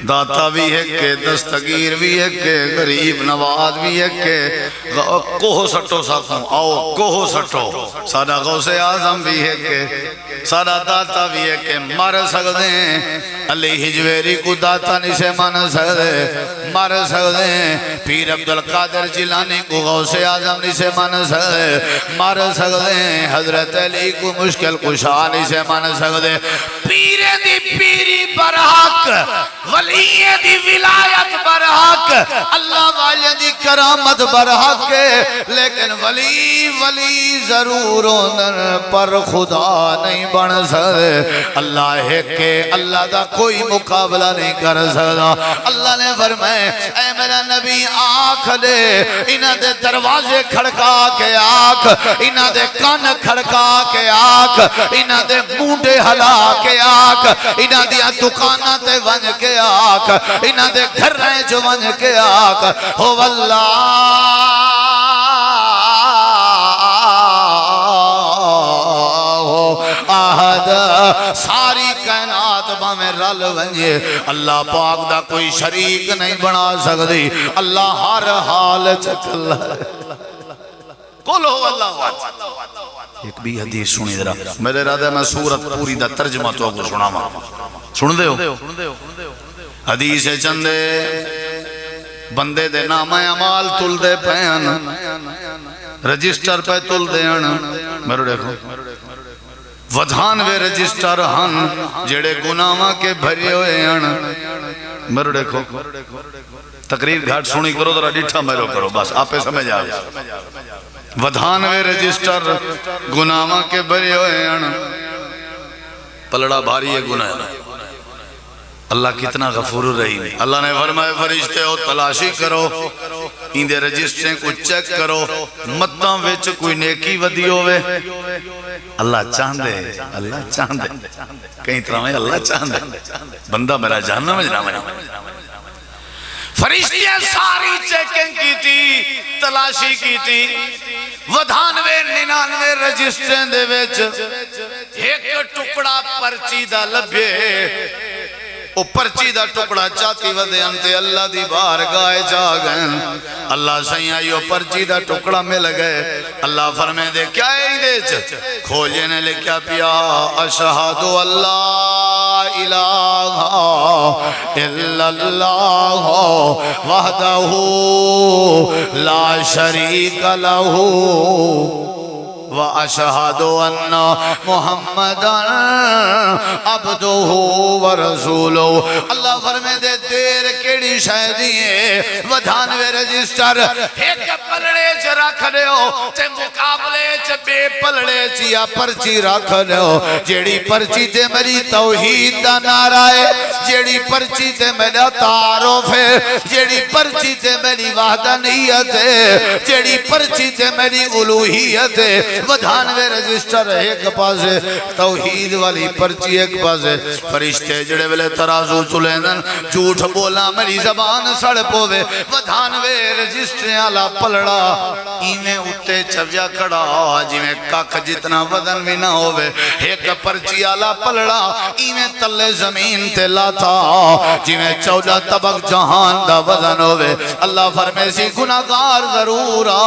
داتا بھی ہے کہ دستگیر بھی ہے کہ غریب نواز بھی ہے کہ کوہ سٹو ساکھوں آؤ کوہ سٹو سادہ غوث اعظم بھی ہے کہ سادہ داتا بھی ہے کہ مر سکتے ہیں علی حجویری کو داتا نہیں سے من سکتے مر سکتے ہیں پیر عبدالقادر جیلانی کو غوث اعظم نہیں سے من سکتے مر سکتے ہیں حضرت علی کو مشکل کشا نہیں سے من سکتے پیر دی پیری برحق ولی دی ولایت برحق اللہ والے دی کرامت برحق لیکن ولی ضرور ہوندن پر خدا نہیں بن سکتے اللہ ہے کہ اللہ دا کوئی مقابلہ نہیں کر سکتا اللہ نے فرمائے اے میرا نبی آنکھ دے انہ دے دروازے کھڑکا کے آنکھ انہ دے کان کھڑکا کے آنکھ انہ دے مونڈے ہلا کے آنکھ انہ دیا دکانہ تے ون کے آنکھ انہ دے گھر رہے جو ون کے آنکھ ہو واللہ آہد ساری کائنات میں رل ونجے اللہ پاک دا کوئی شریک نہیں بنا سکتی اللہ ہر حال چکل قولو اللہ ایک بھی حدیث سنی ذرا میرے ارادہ میں سورت پوری دا ترجمہ تو آپ کو سنا ماں سن دے ہو حدیث چندے بندے دے نام اعمال تل دے پین رجسٹر پہ تل دے میرے دیکھو ودھانوے رجسٹر ہن جڑے گناہاں کے بھرے ہوئے ہیں میرے دیکھو تقریر گھاٹ سنی کرو ذرا ڈٹھا میرے کرو بس آپ پہ سمجھ آ ودھانوے رجسٹر گناہاں کے بھرے ہوئے ہیں پلڑا بھاری ہے گناہ اللہ کتنا غفور رحیم اللہ نے فرمائے فرشتے ہو تلاشی کرو اندے رجسٹریں کو چیک کرو متاں ویچ کوئی نیکی ودی ہوئے اللہ چاندے کہیں طرح میں اللہ چاندے بندہ میرا جاننا میں جنام ہے فرشتیاں ساری چیکنگ کی تھی تلاشی کی تھی ودھانوے 99 رجسٹریں دے ویچ ایک ٹکڑا پرچی دا لبے او پرچی دا ٹکڑا چاتی ودے انتے اللہ دی بارگاہ جا گئے اللہ سائیں آئیو پرچی دا ٹکڑا مل گئے اللہ فرمے دے کیا ہے دے کھولے نے لکھیا پیا اشہدو اللہ الہ الا اللہ وحدہ لا شریک لہو وَأَشْهَدُ أَنَّ مُحَمَّدًا عَبْدُهُ وَرَسُولُهُ اللہ فرمے دے دیر کیڑی شاہدی ہے ودھانوے رجسٹر ایک پلڑے چ رکھ دے ہو تے مقابلے چ بے پلڑے چیا پرچی رکھ دے ہو جیڑی پرچی تے میری توحید دا نعرہ ہے جیڑی پرچی تے میرا تعارف ہے جیڑی پرچی تے میری وحدانیت ہے جیڑی پرچی تے میری الوہیت ہے ودھانوے رجسٹر ایک پاسے توحید والی پرچی ایک پاسے فرشتے جڑے ویلے ترازو چلیندن جھوٹ بولا میری زبان سڑ پوے ودھانوے رجسٹر آلا پلڑا ایمیں اٹھے چویا کڑا جی میں کاک جتنا وزن بھی نہ ہوئے ایک پرچی آلا پلڑا ایمیں تلے زمین تے لاتا جی میں 14 طبق جہان دا وزن ہوئے اللہ فرمے سی گناہگار ضرورا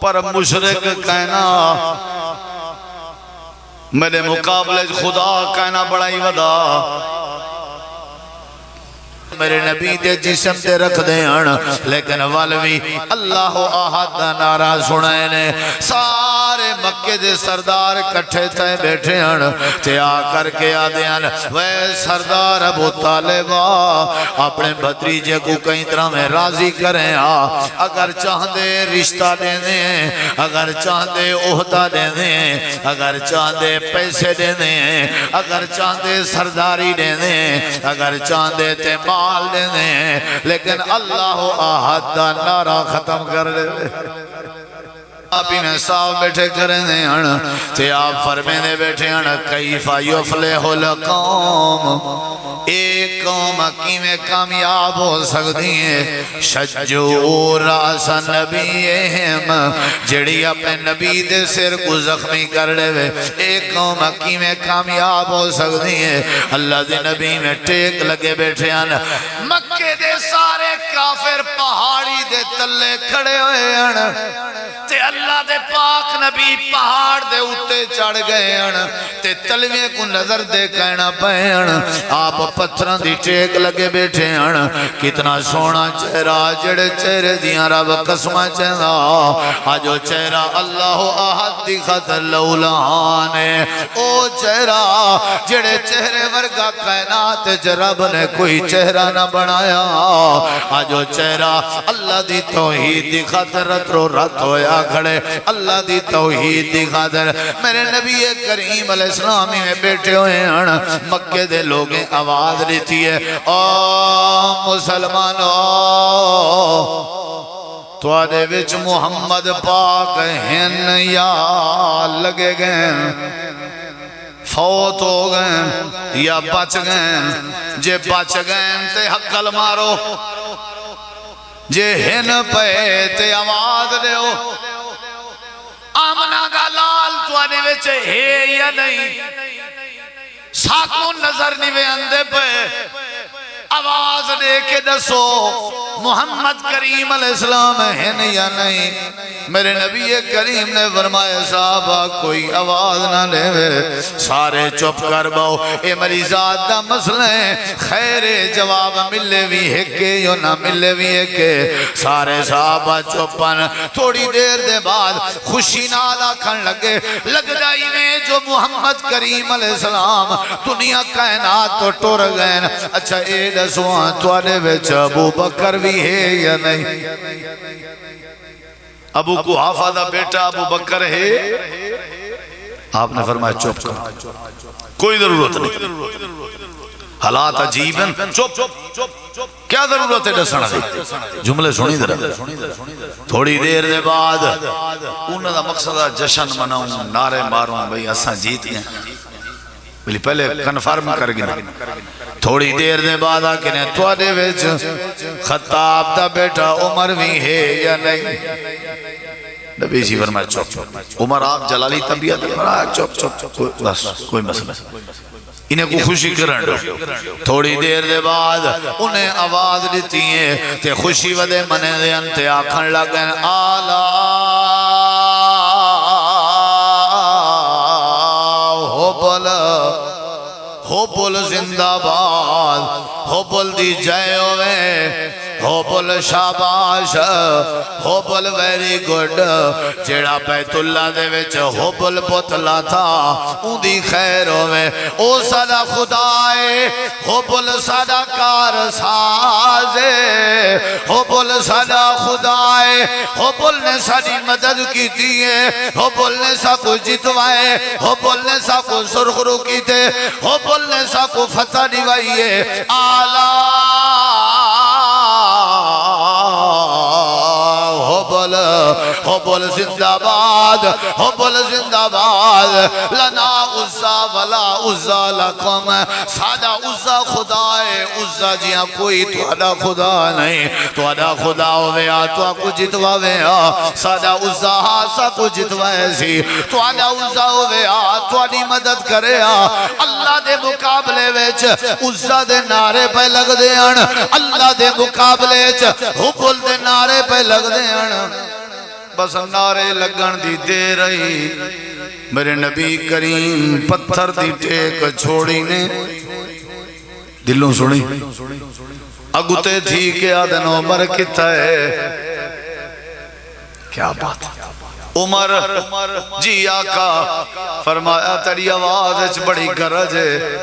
پر مشرک کہنا میرے مقابلے خدا کہنا بڑائی ودا میرے نبی دے جسم تے رکھ دے لیکن والوی اللہ آہد دا نعرہ سنائے نے سارے مکے دے سردار کٹھے تے بیٹھے تے آ کر کے آدھے وے سردار ابو طالبہ اپنے بھتریجے کو کئی طرح میں راضی کریں اگر چاہ دے رشتہ دے دیں اگر چاہ دے عہدہ دے دیں اگر چاہ دے پیسے دے دیں اگر چاہ دے سرداری دے دیں اگر چاہ دے تے مال دے دیں لیکن اللہ آہد دا نعرہ ختم کر دے آپ ہی میں صاحب بیٹھے کریں دے تے آپ فرمے دے بیٹھے کیفا یفلح القوم، ایک قوم کی میں کامیاب ہو سکتی ہے، شجو راس نبیہم، جڑی اپنے نبی دے سر کو زخمی کر لے وے، ایک قوم کی میں کامیاب ہو سکتی ہے۔ اللہ دے نبی میں ٹیک لگے بیٹھے مکے دے سارے کافر پہاڑی دے تلے کھڑے ہوئے تے اللہ دے پاک نبی پہاڑ دے اتے چڑھ گئے تے تلوے کو نظر دے کہنا پہ آپ پتھران دی ٹیک لگے بیٹھے کتنا سونا چہرہ، جڑے چہرے دیاں رب قسمہ چہرہ، آجو چہرہ اللہ احد دی خطر لولانے، او چہرہ جڑے چہرے ورگا کائنات رب نے کوئی چہرہ نہ بنایا، آجو چہرہ اللہ دی توحید دی خاطر رت رو رت ہویا کھڑے، اللہ دی توحید دی خاطر میرے نبی کریم علیہ السلامی میں بیٹھے ہوئے ہیں، مکے دے لوگیں آواز لیتی ہے او مسلمانوں تو آدھے وچ محمد پاک ہیں یا لگے گئے فوت ہو گئے یا بچ گئے، جے بچ گئے تے حقل مارو، جے ہن پہ تے آواز دیو، آمنہ دا لال تو آنے ویچے ہے یا نہیں، ساکوں نظر نیوے اندے پہ آواز دے کے دسو محمد کریم علیہ السلام ہے یا نہیں۔ میرے نبی کریم نے فرمایا صحابہ کوئی آواز نہ لے وے، سارے چپ کر باؤ، اے میری ذات دا مسئلہ ہے، خیر جواب ملے بھی ہے کہ یا نہ ملے بھی ہے کہ، سارے صحابہ چپن، تھوڑی دیر دے بعد خوشی نادا کھن لگے، لگ جائی میں جو محمد کریم علیہ السلام دنیا کائنات تو ٹور گئے، اچھا اے دسوان تو آنے ویچ ابو بکر بھی ہے یا نہیں، ابو قحافہ دا بیٹا ابو بکر ہے، آپ نے فرمایا چپ کر، کوئی ضرورت نہیں، حالات عجیب ہیں، چپ کیا ضرورت ہے ڈسنا دی، جملے سنی در تھوڑی دیر دے بعد انہوں دا مقصد جشن مناؤں، نعرے ماروں، بھئی اساں جیت گئے، بلی پہلے کنفرم کر گئے، تھوڑی دیر دے بعد آکنے تو آدھے ویچ خطاب دا بیٹا عمر بھی ہے یا نہیں، نبی جی فرمایا چپ، عمر آپ جلالی طبیعت چپ بس کوئی مسئلہ، انہیں کو خوشی کرن دو، تھوڑی دیر دے بعد انہیں آواز دیتی ہیں تے خوشی ودے منے دے انتے آکھن لگن آلہ ہوبل زندہ باد، ہوبل دی جائے ہوئے، ہوبل شاباش، ہوبل ویری گڈ، جیڑا بیت اللہ دے وچ ہوبل پتلا تھا اون دی خیر ہوئے، او سادہ خدائے، ہوبل سادہ کار سازے، ہوبل سادہ خدائے، ہوبل نے ساری مدد کی دیئے، ہوبل نے سا کو جتوائے، ہوبل نے سا کو سرخرو کی تے، ہوبل نے سا کو فتح دیوائیے، آلہ ہوبل زندہ باد، ہوبل زندہ باد، لنا عزا ولا عزا لکم، سادہ عزا خدا ہے، عزا جیاں کوئی توڑا خدا نہیں، توڑا خدا ہویا تو آپ کو جتوایا، سادہ عزا ہاسا کو جتوائے سی، توڑا عزا ہویا توڑی مدد کرے، اللہ دے مقابلے ویچ عزا دے نعرے پہ لگ دے، اللہ دے مقابلے ویچ ہوبل دے نعرے پہ لگ دے، بس نعرے لگن دی دے رہی، میرے نبی کریم پتھر دی ٹیک چھوڑی نے، دلوں سنی اگتے تھی کہ آدن عمر کتا ہے، کیا بات ہے، عمر جی آقا فرمایا تیری آواز بڑی گرج ہے،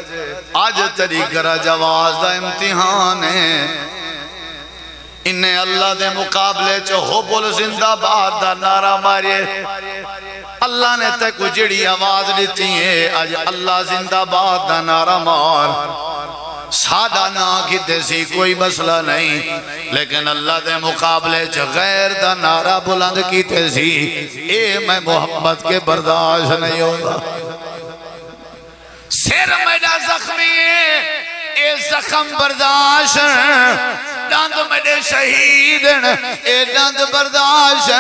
آج تیری گرج آواز دا امتحان ہے، انہیں اللہ دے مقابلے چو ہوبل زندہ باد دا نعرہ مارے، اللہ نے تے کو جڑی آواز لیتی ہے، آج اللہ زندہ باد دا نعرہ مار، سادہ نہ کیتے سی کوئی مسئلہ نہیں، لیکن اللہ دے مقابلے چ غیر دا نعرہ بلند کیتے سی، اے میں محمد کے برداشت نہیں ہوتا، سر میرا زخمی ہے اے زخم برداشت، دند میرے شہید اے دند برداشت،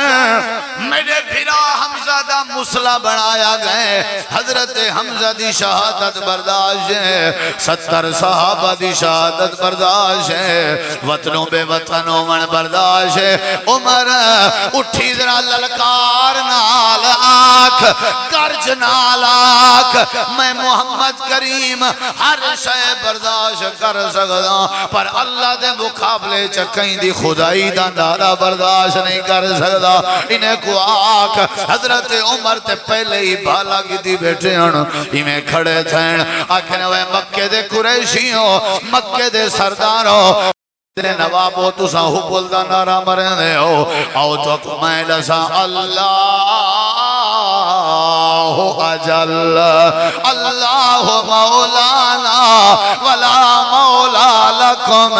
میرے بھرا حمزہ دا مسئلہ بنایا گئے، حضرت حمزہ دی شہادت برداشت ہے، 70 صحابہ دی شہادت برداشت ہے، وطنوں بے وطنوں من برداشت ہے، عمر اٹھی ذرا للکار نال آنکھ گرج نال آنکھ، میں محمد کریم ہر شے برداشت کر سکتا، پر اللہ دے مقابلے چکیں دی خدائی دا نعرہ برداشت نہیں کر سکتا، انہیں کو آکھ حضرت عمر تے پہلے ہی بھالا کی دی بیٹھے ہن انہیں کھڑے تھے، آکھنے وہ مکہ دے قریشیوں، مکہ دے سرداروں، تیرے نوابوں تو سا حبول دا نعرہ مرنے ہو، آؤ تو میں لسا اللہ اجل اللہ مولانا ولا مولا لکم،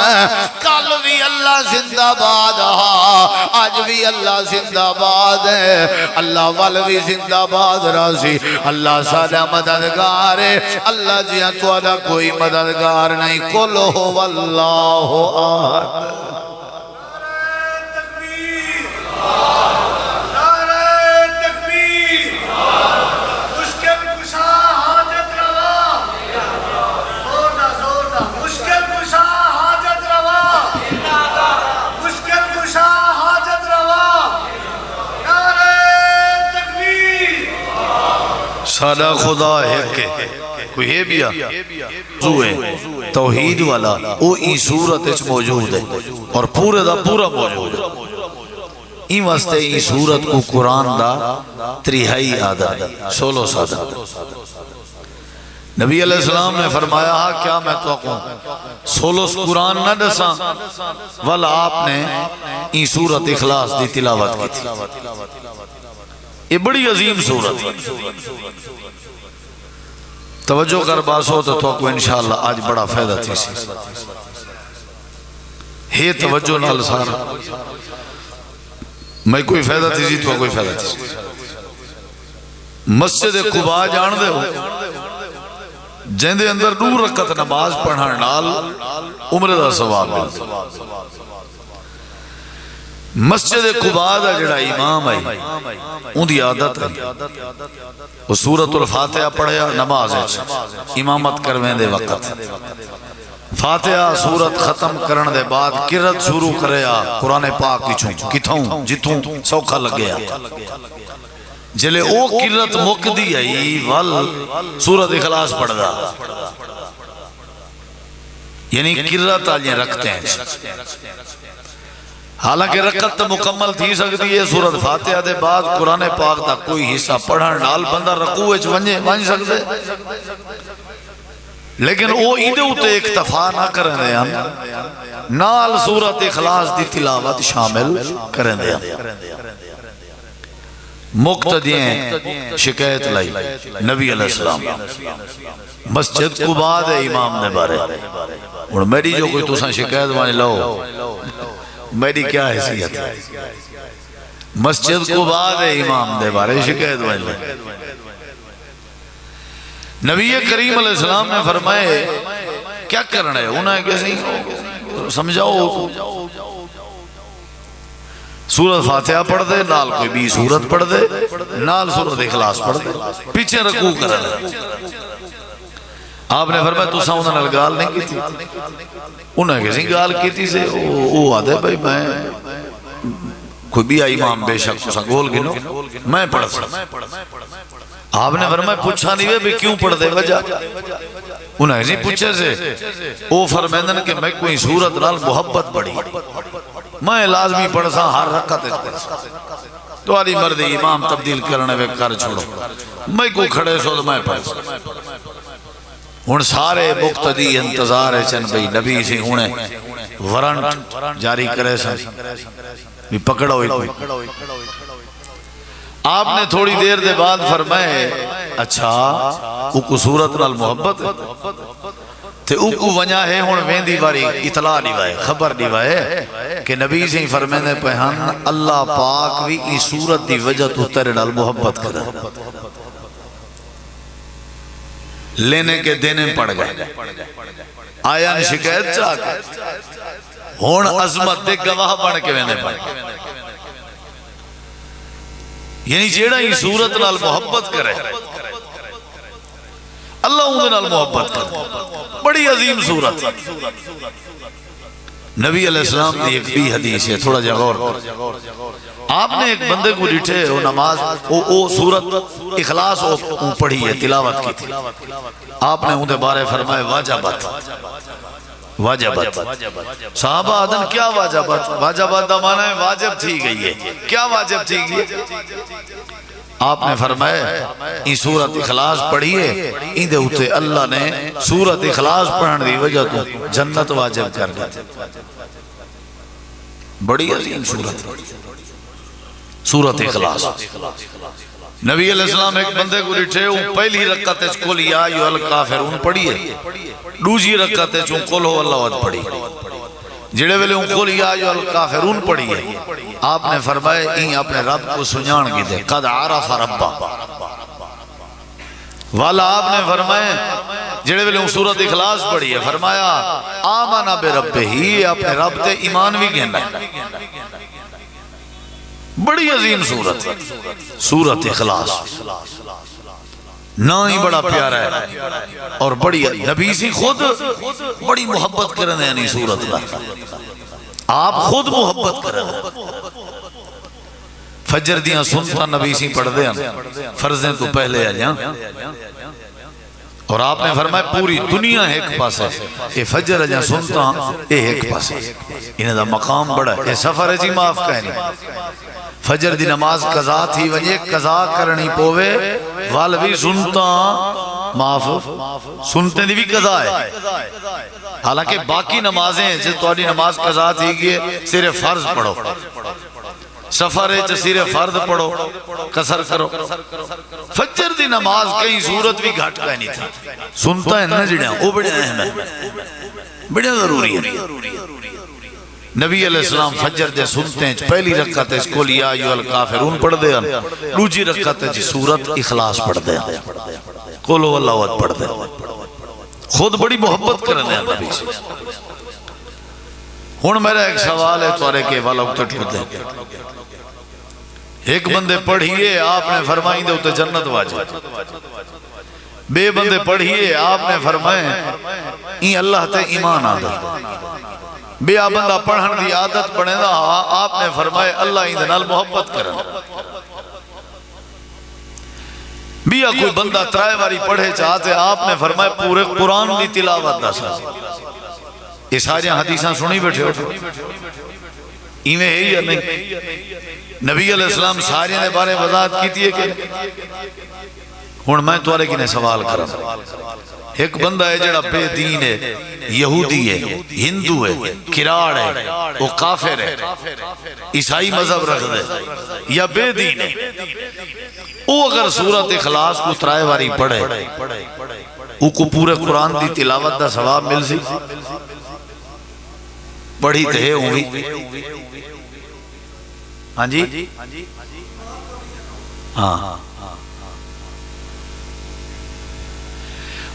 کل بھی اللہ زندہ باد ہے، آج بھی اللہ زندہ باد ہے، اللہ وال بھی زندہ باد راضی، اللہ سادہ مددگار ہے، اللہ جیاں توڑا کوئی مددگار نہیں، قل هو اللہ احد۔ سادہ خدا ہے کہ کوئی ہے بیا توحید والا وہ ای صورت اچ موجود ہے اور پورے دا پورا موجود ہے، این واسطے ای صورت کو قرآن دا تریہائی عادت 16 سادہ۔ نبی علیہ السلام نے فرمایا کیا میں تو اقوم 16 قرآن نہ دساں، والا آپ نے ای صورت اخلاص دی تلاوت کی تھی، یہ بڑی عظیم صورت ہے، توجہ کر باسو تو کو انشاءاللہ آج بڑا فائدہ تھی سی ہے، توجہ نال سارا میں کوئی فائدہ تھی سی تو کوئی فائدہ تھی سی۔ مسجد قباء جان دے ہو جن دے اندر 2 رکعت نماز پڑھن نال عمر دا ثواب ملتا، مسجد قباء دا جڑا امام ہے ان دی عادت ہے وہ سورۃ الفاتحہ پڑھیا نماز ہے امامت کرویں دے وقت، فاتحہ سورت ختم کرن دے بعد قرات شروع کریا قرآن پاک کتھوں جتھوں سوکھا لگیا، جلے او قرات مقدی آئی وال سورت اخلاص پڑھ دا، یعنی قرات آجیں رکھتے ہیں، حالانکہ رکعت مکمل تھی سکتی ہے، سورت فاتحہ دے بعد قرآن پاک دا کوئی حصہ پڑھن نال بندہ رکوع وچ ونج سکتے، لیکن وہ ایدے ہوتے اکتفا نہ کریں دے ہم نال سورت اخلاص دی تلاوت شامل کریں دے ہم۔ مقتدییں شکایت لائی نبی علیہ السلام مسجد قباء دے امام نے بارے، اور میری جو کوئی تساں شکایت مانے لاؤ میری کیا حیثیت ہے، مسجد قباء دے امام دے بارے شکایت مانے نبی کریم علیہ السلام نے فرمائے کیا کرنا ہے، انہیں کیسے سمجھاؤ، سورت فاتحہ پڑھ دے نال کوئی بھی سورت پڑھ دے نال سورت اخلاص پڑھ دے پیچھے رکوع کر دے۔ آپ نے فرمایا تو ساؤں نے گال نہیں کی تھی، انہیں کسی گال کی تھی سے وہ آدھے بھائی میں کوئی بھی امام بے شک تو سنگول گنو میں پڑھ سکتا، آپ نے فرمایا پوچھا نہیں ہے بھی کیوں پڑھ دے وجہ، انہیں نہیں پوچھے سے وہ فرمیندن کہ میں کوئی صورت نال محبت پڑھی میں لازمی پڑھ سا ہر رکعت تو آلی مردی امام تبدیل کرنے وے کر چھوڑو میں کو کھڑے سو تو میں پڑھ سا، ان سارے مقتدی انتظار ہے چن بھئی نبی سے انہیں ورنٹ جاری کرے سا بھی پکڑو ہوئی، آپ نے تھوڑی دیر دے بعد فرمائے اچھا وہ کو صورت نال محبت ہے، تے اوکو ونیا ہے ہون ویندی باری اطلاع دیوائے خبر دیوائے کہ نبی سے فرمینے پہن اللہ پاک بھی ای صورت دی وجہ تو تیرے نال محبت کرے لینے کے دینے پڑ گئے آیا نے شکایت چاہ کے ہون عظمت دے گواہ بن کے وینے پڑ یعنی جیڑا ای صورت نال محبت کرے اللہ اندھے نال محبت کرے بڑی عظیم صورت نبی علیہ السلام دی ایک بھی حدیث ہے تھوڑا جا غور آپ نے ایک بندے کو ڈٹھے وہ نماز وہ صورت اخلاص پڑھی ہے تلاوت کی تھی آپ نے اندھے بارے فرمائے واجبت واجبت صحابہ آدن کیا واجبت واجبت دا معنی ہے واجب تھی گئی ہے کیا واجب تھی گئی ہے آپ نے فرمایا این سورت اخلاص پڑھئے این دے ہوتے اللہ نے سورت اخلاص پڑھن دی وجہ تو جنت واجب کر دیتے بڑی عظیم سورت سورت اخلاص نبی علیہ السلام ایک بندے کو ڈٹھے پہلی رکعت اچ قل یا ایھا الکافرون پڑھئے دوسری رکعت اچ قل هو اللہ احد پڑھئے جڑے ویلے قل یا ایھا الکافرون پڑھئے آپ نے فرمایا این اپنے رب کو سنجان کی دے قد عرف ربا والا آپ نے فرمایا جڑے ویلے سورت اخلاص پڑھئے فرمایا آمنا بے رب ہی اپنے رب تے ایمان بھی کہنا بڑی عظیم سورت سورت اخلاص نہ ہی بڑا پیارا ہے اور بڑی نبی سی خود بڑی محبت کرنے ہیں نہیں سورت کا آپ خود محبت کرنے فجر دیاں سنتا نبی سی پڑھ دے فرضیں تو پہلے آ جاں اور آپ نے فرمایا پوری دنیا ایک پاس ہے یہ فجر جہاں سنتا ایک پاس ہے انہیں دا مقام بڑا ہے یہ سفر ہے جی معاف کہنی فجر دی نماز قضا تھی ونجے قضا کرنی پوے والوی سنتا معاف سنتے دی بھی قضا ہے حالانکہ باقی نمازیں جس توڑی نماز قضا تھی گئے صرف فرض پڑھو سفر ہے صرف فرض پڑھو قصر کرو فجر دی نماز کئی صورت بھی گھٹ کہنی تھی سنتا ہے نہ جڑیاں وہ بڑے اہم ہے بڑے ضروری ہے نبی علیہ السلام فجر دے سنتے ہیں پہلی رکعت ہے قل یا ایھا الکافرون پڑھ دے دوسری رکعت ہے سورت اخلاص پڑھ دے قل هو اللہ احد پڑھ دے خود بڑی محبت کرنے ہیں نبی سے ہن میرا ایک سوال ہے تورے کے والا اکتر ٹھوٹ دے ایک بندے پڑھئے آپ نے فرمائیں دے ہوتے جنت واجب بے بندے پڑھئے آپ نے فرمائیں این اللہ تے ایمان آدھا بے بندہ پڑھن دی عادت بنے دا آپ نے فرمائے اللہ این دنال محبت کرن بیا کوئی بندہ ترائے واری پڑھے چاہتے آپ نے فرمائے پورے قرآن دی تلاوت دا سا یہ ساری حدیثاں سنی بیٹھے ہو ایمیں ہے یا نہیں نبی علیہ السلام ساری نے بارے وضاحت کی تھی کہ ہون میں توارے کی نے سوال کرا ایک بندہ ہے جڑا بے دین ہے یہودی ہے ہندو ہے کراڑ ہے وہ کافر ہے عیسائی مذہب رکھ دے یا بے دین ہے وہ اگر سورت اخلاص کو ترائے واری پڑھے وہ کو پورے قرآن دی تلاوت دا ثواب مل سی پڑھی تے ہوئی ہاں جی ہاں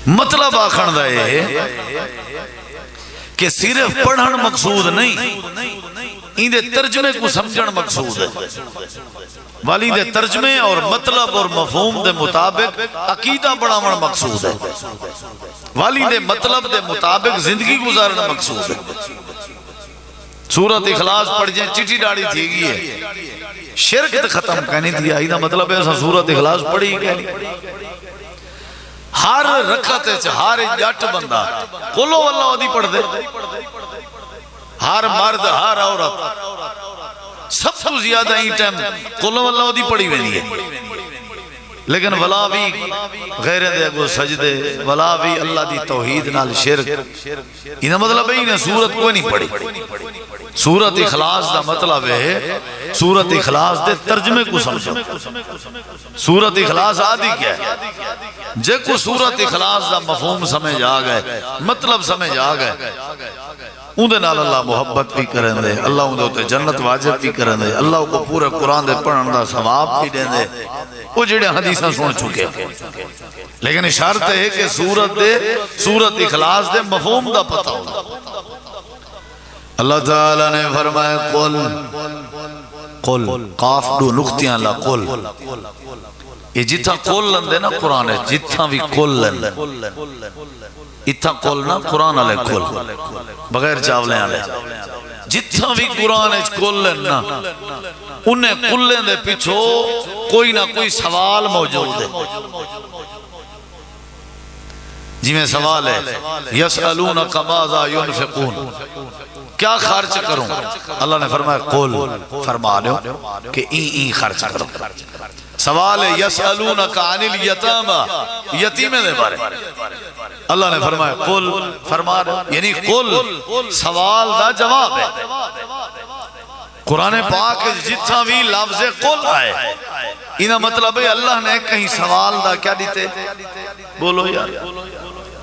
مطلب آخر دا ہے کہ صرف پڑھن مقصود نہیں اندے ترجمے کو سمجھن مقصود ہے والی دے ترجمے اور مطلب اور مفہوم دے مطابق عقیدہ بڑھاون مقصود ہے والی دے مطلب دے مطابق زندگی گزارنا مقصود ہے سورت اخلاص پڑھ جائیں چٹی ڈاڑی تھی گئی ہے شرک ختم کہنی تھی آئی دا مطلب ہے ایسا سورت اخلاص پڑھی کہنی ہر رکعت ہر جٹ بندہ قل هو اللہ احد پڑھ دے ہر مرد ہر عورت سب سے زیادہ ہی ٹائم قل هو اللہ احد پڑھی ویندی ہے لیکن ولا بھی غیر دے اگو سجدے ولا بھی اللہ دی توحید نال شرک انہا مطلب ہے انہیں سورت کوئی نہیں پڑھی سورت اخلاص دا مطلب ہے سورت اخلاص دے ترجمے کو سمجھو سورت اخلاص آدھی کیا ہے جے کو سورت اخلاص دا مفہوم سمجھ آ گئے مطلب سمجھ آ گئے اندھے نال اللہ محبت بھی کریں دے اللہ اندھے ہوتے جنت واجب بھی کریں دے اللہ کو پورے قرآن دے پڑھن دا ثواب بھی دیں دے وہ جڑے حدیثاں سن چکے لیکن شرط ہے کہ سورت اخلاص دے مفہوم دا پتہ ہونا اللہ تعالیٰ نے فرمایا قل قاف دو نقطیاں لا قل یہ جتھا قل لندے نا قرآن ہے جتھا بھی قل لندے اتھا قل نا قرآن علیہ قل بغیر چاولیں علیہ جتھا بھی قرآن ہے قل لندنا انہیں قل لندے پیچھو کوئی نہ کوئی سوال موجود ہے جی میں سوال ہے یسألونک ماذا ینفقون کیا خرچ کروں اللہ نے فرمایا قل فرما دو کہ این خرچ کروں سوال ہے یسألونک عن الیتامى یتیمیں دے بارے اللہ نے فرمایا قل فرما دو یعنی قل سوال دا جواب ہے قرآن پاک جتنا بھی لفظ قل آئے انہا مطلب ہے اللہ نے کہیں سوال دا کیا دیتے بولو یار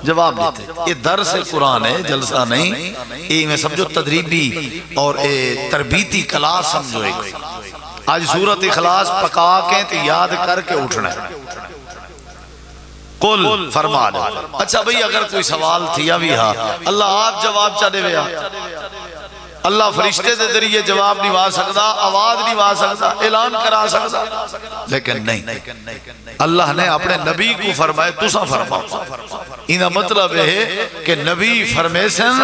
جواب دیتے یہ درس قرآن ہے جلسہ نہیں یہ میں سمجھو تدریبی اور تربیتی کلاس سمجھو ایک آج سورت اخلاص پکا کے تو یاد کر کے اٹھنا ہے قل فرما دو اچھا بھئی اگر کوئی سوال تھیا بھی ہاں اللہ آپ جواب چاہ دے ویا اللہ فرشتے دے ذریعے جواب نہیں وا سکتا آواز نہیں وا سکتا اعلان کرا سکتا لیکن نہیں اللہ نے اپنے نبی کو فرمائے تسا فرماؤ انہا مطلب ہے کہ نبی فرمے سن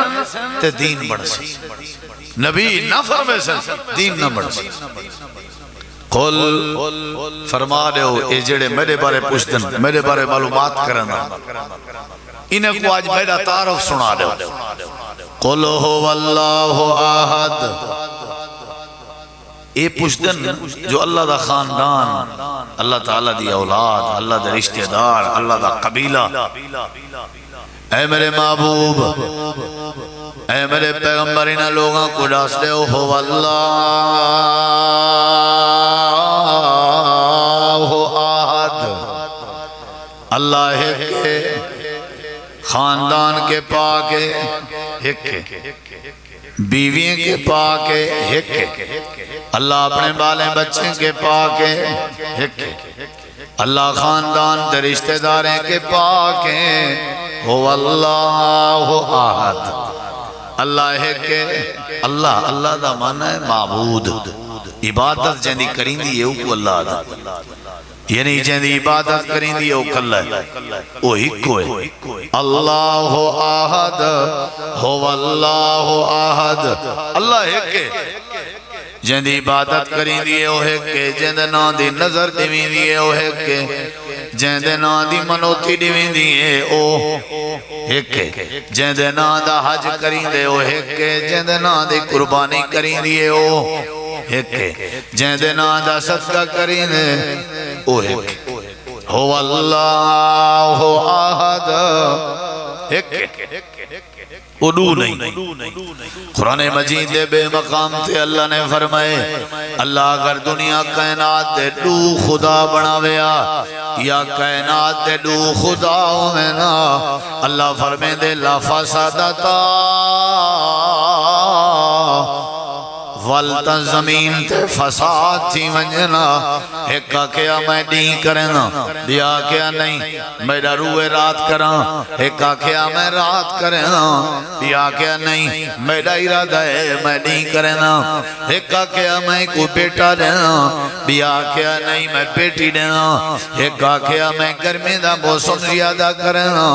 تے دین بڑھ سی نبی نہ فرمے سن دین نہ بڑھ سی قل فرما دے ہو اے جڑے میرے بارے پوچھتن میرے بارے معلومات کرنا انہیں کو آج میرا تعارف سنا دے قل هو اللہ احد اے پوچھتن جو اللہ دا خاندان اللہ تعالیٰ دی اولاد اللہ دا رشتہ دار اللہ دا قبیلہ اے میرے محبوب اے میرے پیغمبرین لوگاں کو ڈاس دے هو اللہ احد اللہ ہے کہ خاندان کے پاکے ہکے بیویوں کے پاکے ہکے اللہ اپنے بالیں بچیں کے پاکے ہکے اللہ خاندان دے رشتہ داریں کے پاکے هو اللہ احد اللہ ہے کہ اللہ دا معنی ہے معبود عبادت جیندی کریں دی یہ کو اللہ دا یعنی جیندی عبادت کریں دی یہ کل ہے وہ ہکو ہے اللہ احد هو اللہ احد اللہ ہے کہ جیندی عبادت کریں دی یہ ہے کہ جیندے نا دی نظر دیویں دی یہ ہے کہ جیندے نا دی منوتی دیویں دی یہ ایک جیندے نا دا حج کریں دے وہ ایک جیندے نا دی قربانی کریں دی یہ ایک جیندے نا دا صدقہ کریں دے وہ ایک هو اللہ احد ایک اڈو نہیں قرآن مجید دے بے مقام تے اللہ نے فرمائے اللہ اگر دنیا کائنات دے دو خدا بناویا یا کائنات دے دو خدا ہونا اللہ فرمائے دے لا فسادتا والتا زمین تے فساد تھی ونجنا ایکا کیا میں نہیں کرنا دیا کیا نہیں میرا روح رات کرنا ایکا کیا میں رات کرنا دیا کیا نہیں میرا ارادہ ہے میں نہیں کرنا ایکا کیا میں کوئی بیٹا دینا دیا کیا نہیں میں بیٹی دینا ایکا کیا میں گرمی دا موسم زیادہ کرنا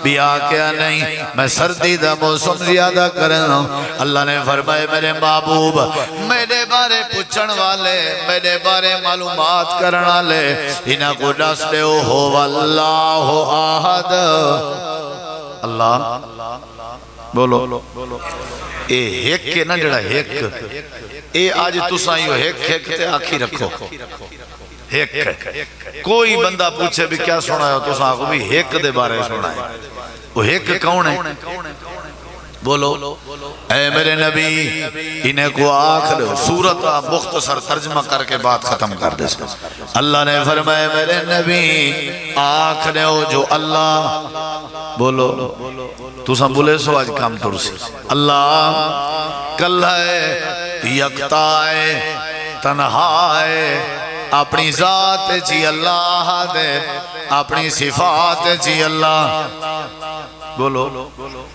دیا کیا نہیں میں سردی دا موسم زیادہ کرنا اللہ نے فرمائے میرے محبوب میرے بارے پوچھن والے میرے بارے معلومات کرن والے انہاں کو دس دے ہو اللہ احد اللہ بولو اے ایک کے نہ جڑا ایک اے آج تساں یو ایک تے آکھی رکھو ایک کوئی بندہ پوچھے بھی کیا سنا ہے تو ساکو بھی ایک دے بارے سنا ہے وہ ایک کون ہے بولو اے میرے نبی انہیں کو آخر سورت مختصر ترجمہ کر کے بات ختم کر دے اللہ نے فرمایا میرے نبی آخر ہو جو اللہ بولو تو سن بولے سو آج کام ترسی اللہ کل ہے یکتا ہے تنہا ہے اپنی ذات جی اللہ دے اپنی صفات جی اللہ بولو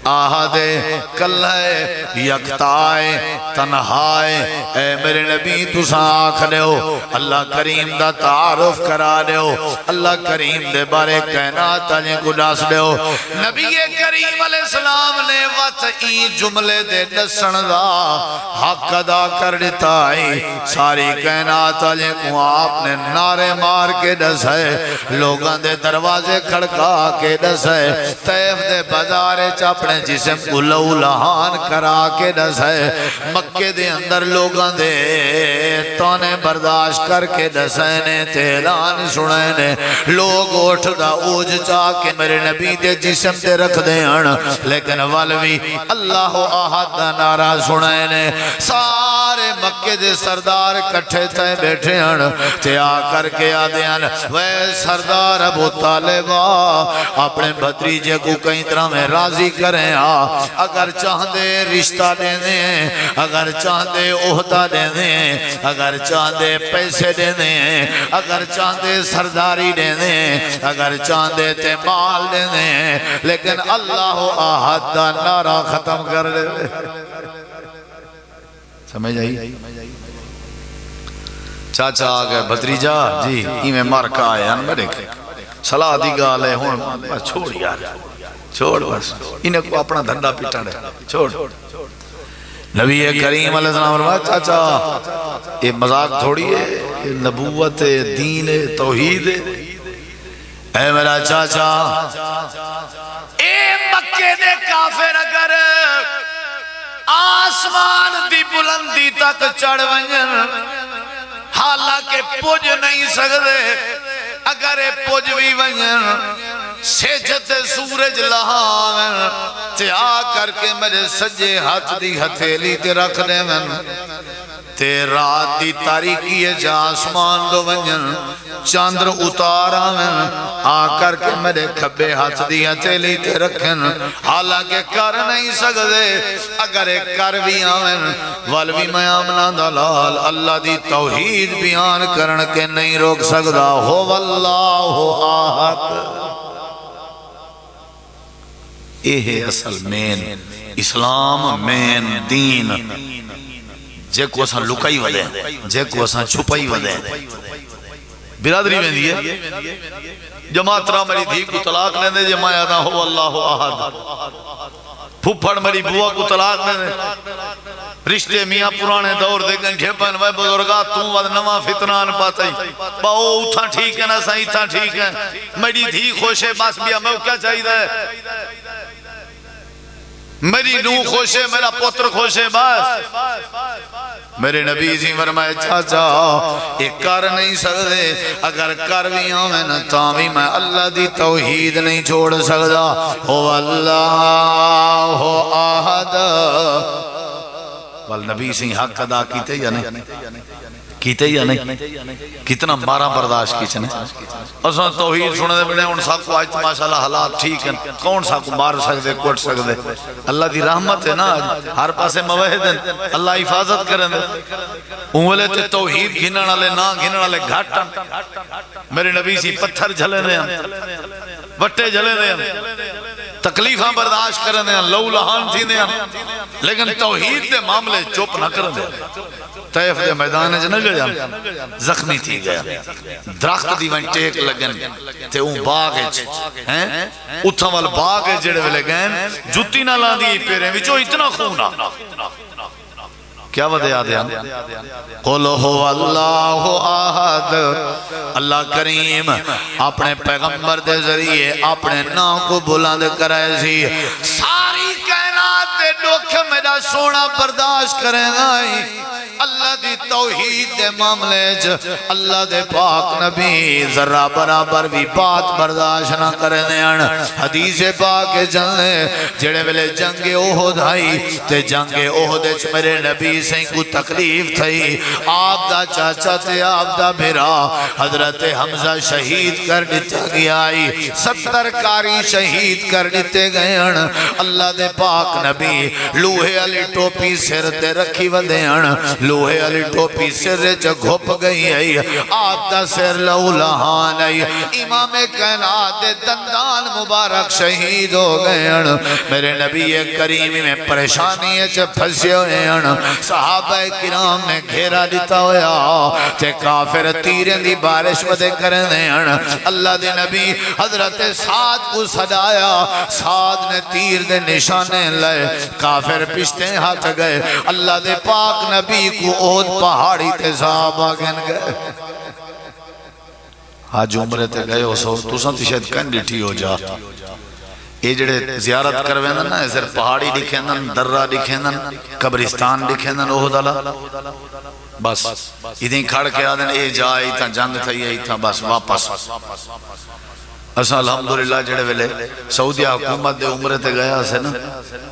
آہدے کل ہے یکتائے تنہائے اے میرے نبی تسا آکھ لے ہو اللہ کریم دا تعارف کرا لے ہو اللہ کریم دے بارے کائنات آجیں کو ڈاس لے ہو نبی کریم علیہ السلام نے وطعی جملے دے دسن دا حق ادا کر دیتا ہے ساری کائنات آجیں کو آپ نے نعرے مار کے ڈس ہے لوگاں دے دروازے کھڑکا کے ڈس ہے طیف دے بازارے چاپنے جسم کو لہو لہان کرا کے ڈس ہے مکے دے اندر لوگاں دے تونے برداشت کر کے ڈسینے تیران سنینے لوگ اٹھ دا اوج چاہ کے میرے نبی دے جسم تے رکھ دے ہن لیکن والوی اللہ آہد دا نعرہ سنینے سارے مکے دے سردار کٹھے تھے بیٹھے ہن تے آ کر کے آدھے ہن وے سردار ابو طالبہ اپنے بھتریجے کو کئی طرح میں راضی کریں اگر چاہتے رشتہ دے دیں اگر چاہتے عہدہ دے دیں اگر چاہتے پیسے دے دیں اگر چاہتے سرداری دے دیں اگر چاہتے تے مال دے دیں لیکن اللہ آہد دا نعرہ ختم کر دے سمجھ آئی چاچا آگئے بھتریجا جی میں مارکا آئے ہیں میرے صلاح دی گالے ہون چھوڑ یار چھوڑ بس انہیں کو اپنا دھنڈا پیٹا رہے چھوڑ نبی کریم علیہ السلام فرمایا چاچا یہ مذاق تھوڑی ہے یہ نبوت دین توحید اے میرا چاچا اے مکے دے کافر اگر آسمان دی بلندی تک چڑھ ونجن حالانکہ پوج نہیں سکتے اگر پوج بھی ونجن سجد سورج لہاویں تے آ کر کے میرے سجے ہاتھ دی ہتھیلی تے رکھ دے میں تے رات دی تاریکی ہے جا آسمان دو ونجن چاندر اتارا میں آ کر کے میرے کھبے ہاتھ دی ہتھیلی تے رکھن حالانکہ کر نہیں سکتے اگر کر بھی آویں والوی میں آمنا دلال اللہ دی توحید بیان کرن کے نہیں روک سکتا ہو واللہ آہد یہ اصل مین اسلام مین دین جے کو اساں لکائی ودے جے کو اساں چھپائی ودے برادری میں دیئے جماعت را میری دھی کو طلاق لیں دے جماعت آدھا ہو اللہ احد پھپڑ میری بوا کو طلاق لیں دے رشتے میاں پرانے دور دے گنجھے پن وے بزرگا توں ود نواں فتنان پاتے باؤ اتھا ٹھیک ہے نا سائیں اتھا ٹھیک ہے میری دھی خوش ہے بس بیا میں کیا چاہی دے میری نو خوش ہے میرا پتر خوش ہے بس میرے نبی جی فرمائے چاچا ایک کر نہیں سکتے اگر کر بھی آمیں نہ تاوی میں اللہ دی توحید نہیں چھوڑ سکتا ہو اللہ ہو آہد والنبی سے حق ادا کیتے یا نہیں کیتے یا نہیں کتنا مارا برداشت کیچنے اور سن توحید سنے دے بڑے ان سب کو آج ماشاءاللہ حالات ٹھیک ہیں کون سا کو مار سکتے کوٹ سکتے اللہ دی رحمت ہے نا ہر پاسے موحد ہیں اللہ حفاظت کریں دے اولے تے توحید گھنن والے نہ گھنن والے گھاٹا میرے نبی سی پتھر جھلے دے وٹے جھلے دے تکلیفاں برداشت کریں دے لو لہان تھی دے لیکن توحید دے معاملے چوپ نہ کریں دے طیف دے میدان جنہ گیا زخمی تھی گیا درخت دی وین ٹیک لگن تے اون باغ ہے اتھا وال باغ ہے جڑے ویلے گئے جتی نہ لان دی پیریں وچو اتنا خونا کیا ودے آدھے قل ہو اللہ آہد اللہ کریم اپنے پیغمبر دے ذریعے اپنے نام کو بلند کرائے سی ساری کائنات دے اوکھے میرا سونا برداشت کریں گا اللہ دی توحید دے معاملے اللہ دے پاک نبی ذرہ برابر بھی بات برداشت نہ کریں دیان حدیث پاک جنلے جڑے ویلے جنگ احد آئی تے جنگ احد میرے نبی سے کو تکلیف تھی آپ دا چاچا تے آپ دا بھیرا حضرت حمزہ شہید کر دیتا گیا 70 کاری شہید کر دیتے گئے اللہ دے پاک نبی لوہے علی ٹوپی سر تے رکھی ودیان لوہے علی ٹوپی سر چا گھپ گئی ہے آپ دا سر لہو لہان ہے امام کائنات دندان مبارک شہید ہو گئے میرے نبی کریم میں پریشانی چا پھنسے ہوئے صحابہ کرام نے گھیرا دیتا ہویا تے کافر تیریں دی بارش ودے کرنے اللہ دے نبی حضرت سعد کو صدایا سعد نے تیر دے نشانے لائے کافر پشتے ہاتھ گئے اللہ دے پاک نبی کو احد پہاڑی تے صحابہ گن گئے آج عمرے تے گئے ہو سو تو سن شاید کن ڈٹھی ہو جا یہ جڑے زیارت کروے نا ایسے پہاڑی دکھیں درہ دکھیں قبرستان دکھیں احد اللہ بس ادھیں کھڑ کے آدھیں اے جائے تھا جنگ تھا یہ تھا بس واپس اسا الحمدللہ جڑے ویلے سعودی حکومت دے عمرے تے گیا سے نا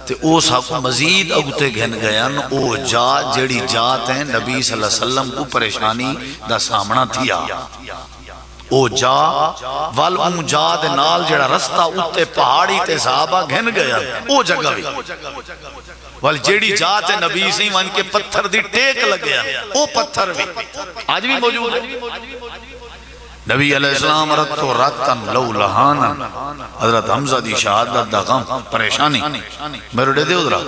تے او ساکو مزید اگتے گھن گیا نا او جا جڑی جات ہیں نبی صلی اللہ علیہ وسلم کو پریشانی دا سامنا تھیا او جا والوں جا دے نال جڑا رستہ اتے پہاڑی تے صحابہ گھن گیا او جگہ بھی وال جیڑی جات نبی سی وان کے پتھر دی ٹیک لگیا او پتھر بھی آج بھی موجود ہے نبی علیہ السلام رتو راتن لو لہانا حضرت حمزہ دی شہادت دا غم پریشانی میرے دے ادھرا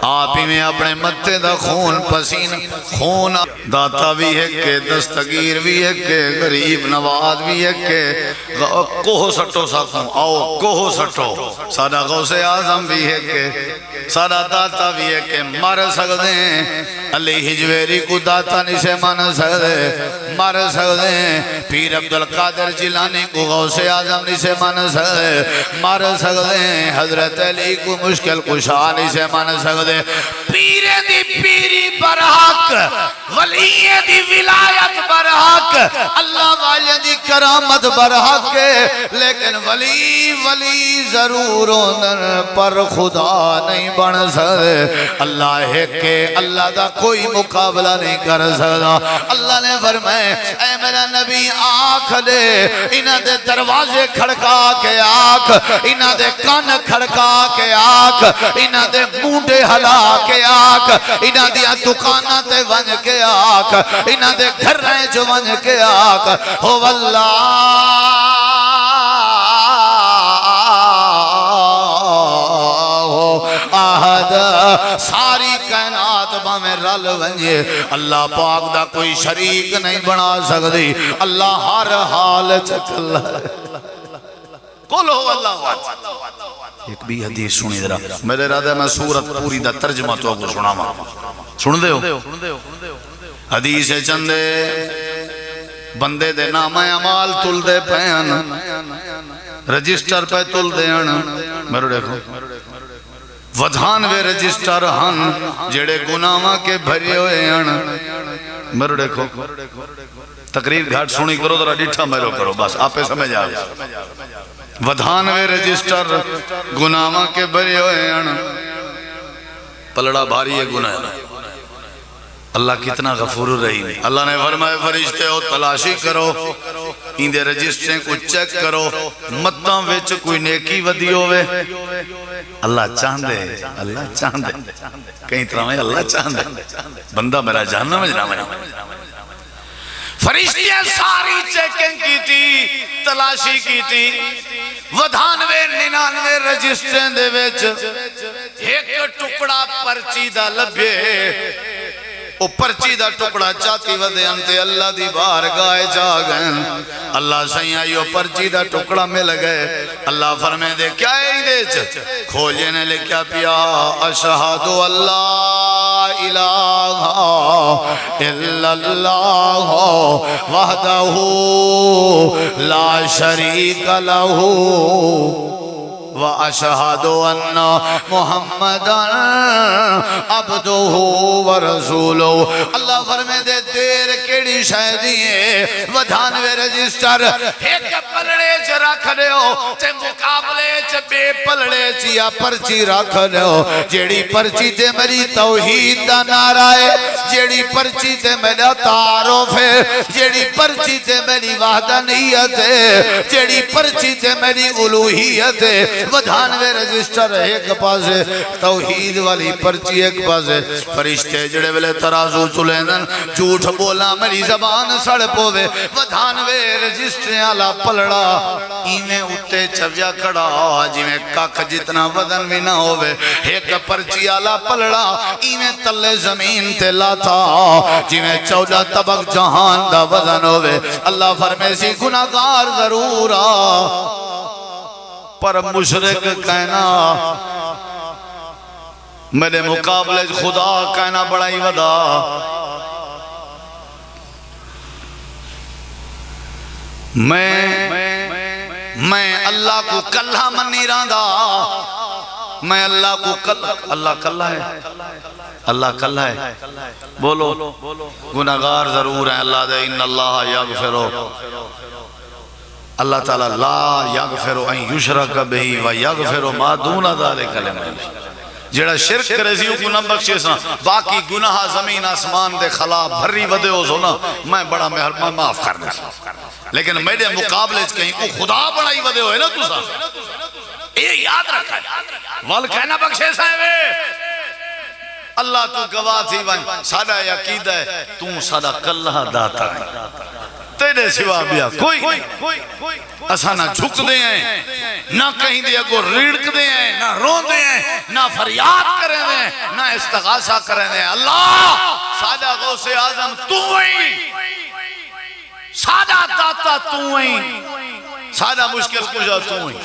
آپ ہی میں اپنے متے دا خون پسین خون داتا بھی ہے کہ دستگیر بھی ہے کہ غریب نواز بھی ہے کہ کوہ سٹو ساکھوں آؤ کوہ سٹو سادہ غوث اعظم بھی ہے کہ سادہ داتا بھی ہے کہ مر سکتے ہیں علی حجویری کو داتا نہیں سے من سکتے مر سکتے ہیں پیر عبدالقادر جیلانی کو غوث اعظم نہیں سے من سکتے مر سکتے ہیں حضرت علی کو مشکل کشا نہیں سے من سکتے پیر دی پیری برحق ولی دی ولایت برحق اللہ والے دی کرامت برحق لیکن ولی ضرور ہوندن پر خدا نہیں بن سکتے اللہ ہے کہ اللہ دا کوئی مقابلہ نہیں کر سکتا اللہ نے فرمائے اے میرا نبی آنکھ دے انہ دے دروازے کھڑکا کے آنکھ انہ دے کان کھڑکا کے آنکھ انہ دے مونڈے ہلا کے آنکھ انہ دیا دکانہ تے ون کے آنکھ انہ دے گھر رہے جو ون کے آنکھ ہو واللہ آہد ساری کائنات میں رل ونجے اللہ پاک دا کوئی شریک نہیں بنا سکتی اللہ ہر حال چکل قل ہو اللہ ایک بھی حدیث سنی درہ میرے ارادہ میں سورت پوری دا ترجمہ تو کو سنا ماں سن دے ہو حدیث چندے بندے دے نام اعمال تل دے پین رجسٹر پہ تل دے میرے دیکھو ودھانوے رجسٹر ہن جڑے گناہاں کے بھرے ہوئے ہیں میرے دیکھو تقریر گھاٹ سنی کرو ذرا ڈٹھا میرے کرو بس آپ پہ سمجھ آ ودھانوے رجسٹر گناہاں کے بھرے ہوئے ہیں پلڑا بھاری ہے گناہ اللہ کتنا غفور الرحیم اللہ نے فرمائے فرشتے ہو تلاشی کرو ان دے رجسٹریں کو چیک کرو متاں ویچ کوئی نیکی ودی ہوئے اللہ چاندے کہیں طرح میں اللہ چاندے بندہ میرا جہنم میں جنام ہے فرشتیاں ساری چیکنگ کی تھی تلاشی کی تھی ودھانوے 99 رجسٹریں دے ویچ ایک ٹکڑا پرچی دا لبے او پرچی دا ٹکڑا چاہتی ودے انتے اللہ دی بارگاہ جا گئے اللہ سائیں آئیو پرچی دا ٹکڑا مل گئے اللہ فرمے دے کیا ہے دے کھولے نے لکھیا پیا اشہدو اللہ الہ الا اللہ وحدہ لا شریک لہو واشہد ان محمدا عبدہ ورسولہ اللہ فرمے دے دیر کیڑی شاہدی ہے ودھانوے رجسٹر ایک پلڑے چ رکھ دیو تے مقابلے چ بے پلڑے چیا پرچی رکھ دیو جیڑی پرچی تے میری توحید دا نعرہ ہے جیڑی پرچی تے میرا تعارف ہے جیڑی پرچی تے میری وحدانیت ہے جیڑی پرچی تے میری الوہیت ہے ودھانوے رجسٹر ایک پاسے توحید والی پرچی ایک پاسے فرشتے جڑے ویلے ترازو چلیندن جھوٹ بولا میری زبان سڑ پوے ودھانوے رجسٹر والا پلڑا ایویں اتے چویا کڑا جی میں کاک جتنا وزن بھی نہ ہوئے ایک پرچی والا پلڑا ایویں تلے زمین تے لاتا جی میں 14 طبق جہان دا وزن ہوئے اللہ فرمے سی گناہگار ضرور پر مشرک کہنا میرے مقابلے خدا کہنا بڑا ہی ودا میں اللہ کو کلہ منی راندہ میں اللہ کو اللہ کلہ ہے اللہ کلہ ہے بولو گناہگار ضرور ہیں اللہ دے ان اللہ یغفرو اللہ تعالیٰ لا یغفرو ان یشرک بہی و یغفرو ما دون ذالک لمن جڑا شرک کرے سی کو نہ بخشے سا باقی گناہ زمین آسمان دے خلا بھری ودے ہو سونا میں بڑا مہربان معاف کرنا لیکن میرے مقابلے کہیں کو خدا بڑا ہی ودے ہوئے نا تو سا یہ یاد رکھا وال کہنا بخشے سا ہے اللہ تو گواہ تھی بھائی سادہ عقید ہے تو سادہ کلہ داتا ہے تیرے سوا بیا کوئی اسا نہ جھک دے ہیں نہ کہیں دے کو ریڑک دے ہیں نہ رون دے ہیں نہ فریاد کریں دے نہ استغاثہ کریں دے اللہ سادہ غوث اعظم تو ہی سادہ داتا تو ہی سادہ مشکل کشا تو ہی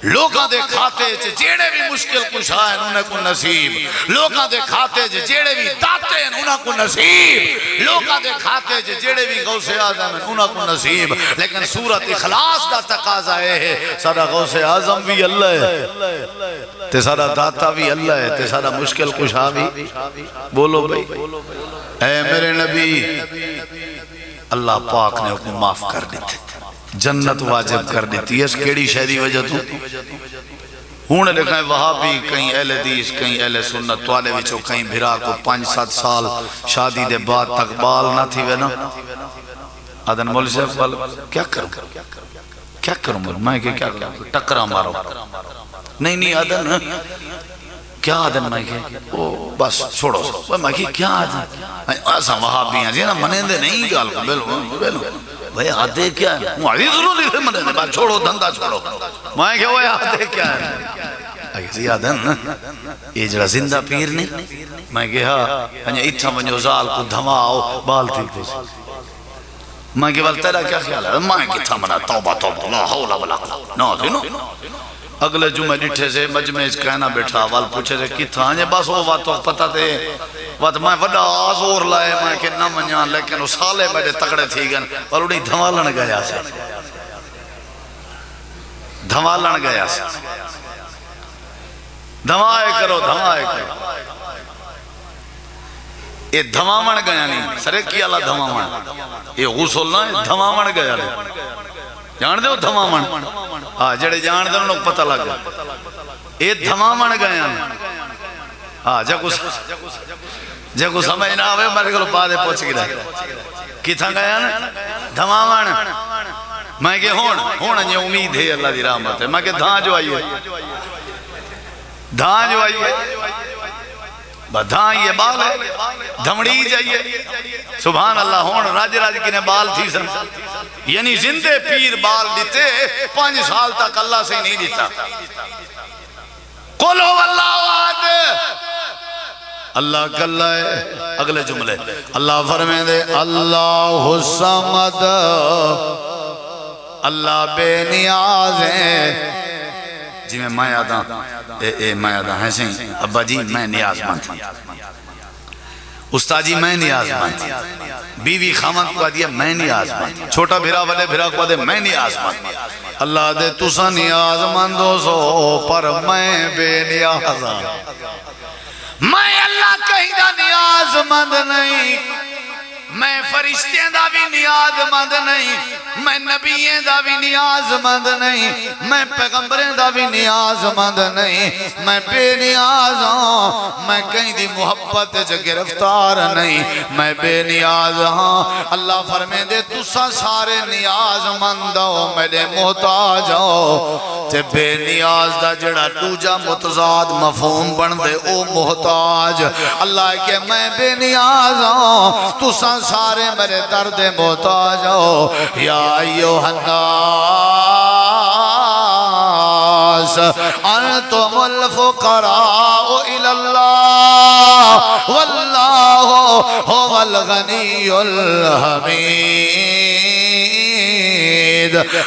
لوگاں دے کھاتے جیڑے بھی مشکل کچھ آئے انہیں کو نصیب لوگاں دے کھاتے جیڑے بھی داتے ہیں انہیں کو نصیب لوگاں دے کھاتے جیڑے بھی غوث اعظم ہیں انہیں کو نصیب لیکن سورت اخلاص دا تقاضا ہے سارا غوث اعظم بھی اللہ ہے تے سارا داتا بھی اللہ ہے تے سارا مشکل کچھ آ بھی بولو بھئی اے میرے نبی اللہ پاک نے حکم معاف کر دیتے جنت واجب کر دیتی ہے اس کیڑی شہدی وجہ تو ہونے لکھائیں وہابی کہیں اہل حدیث کہیں اہل سنت توالے وچو کہیں بھرا کو 5-7 سال شادی دے بعد تک بال نہ تھی وینا آدن مولی صاحب کیا کروں میں کیا کروں ٹکرہ مارو نہیں آدن کیا آدن میں کہ بس چھوڑو میں کہ کیا آدن ایسا وہابی ہیں جینا منے دے نہیں گال کو بیلو بھئی آدھے کیا ہے معاوی ضروری تھے منے دے بات چھوڑو دھندہ چھوڑو میں کہ وہ آدھے کیا ہے اگر آدھن یہ جڑا زندہ پیر نہیں میں کہ ہاں اتھا منجو زال کو دھماؤ بال تھی میں کہ بل تیرا کیا خیال ہے میں کہ تھا منا توبہ لا حول ولا قوة نو دینو اگلے جمعہ ڈٹھے سے مجمع اس کہنا بیٹھا وال پوچھے سے کتھا آنجے بس وہ بات تو پتہ تھے بات میں وڈا آزور لائے میں کہ نہ منیان لیکن وہ سالے میرے تکڑے تھی گن پر انہیں دھمالن گیا سے دھمالن گیا سے دھمائے کرو یہ دھمامن گیا نہیں سرے کی اللہ دھمامن یہ غسل نہ دھمامن گیا نہیں جان دے وہ دھمامن ہاں جڑے جان دے انہوں پتہ لگ گیا یہ دھمامن گیا ہاں جگو سمجھ نہ آوے میرے کو پادے پوچھ گی رہے کتھا گیا نا دھمامن میں کہ ہون انجھے امید ہے اللہ دی رحمت ہے میں کہ دھان جو آئیے دھان یہ بال ہے دھمڑی جائیے سبحان اللہ ہون راج کی نے بال تھی سن یعنی زندے پیر بال دیتے 5 سال تک اللہ سے نہیں دیتا قولو اللہ وعد اللہ کلہ ہے اگلے جملے اللہ فرمائے دے اللہ الصمد اللہ بے نیاز ہے جی میں مائیادہ ہیں سہیں ابا جی میں نیاز مند استاد جی میں نیاز مند، بیوی خامد کو دیا میں نیاز مند، چھوٹا بھرا والے بھرا کو دے میں نیاز مند۔ اللہ دے تسا نیاز مند ہو سو پر میں بے نیاز ہاں۔ میں اللہ کہیں دا نیاز مند نہیں، میں فرشتیں دا بھی نیاز مند نہیں، میں نبییں دا بھی نیاز مند نہیں، میں پیغمبریں دا بھی نیاز مند نہیں، میں بے نیاز ہوں، میں کہیں دی محبت جا گرفتار نہیں، میں بے نیاز ہوں۔ اللہ فرمائے دے تسا سارے نیاز مند ہو میرے محتاج ہو، تے بے نیاز دا جڑا دوجا متضاد مفہوم بن دے او محتاج۔ اللہ کہ میں بے نیاز ہوں، تسا سارے میرے درد محتاج ہو۔ یا ایوہ الناس انتم الفقراء الى اللہ واللہ هو الغنی الحمید۔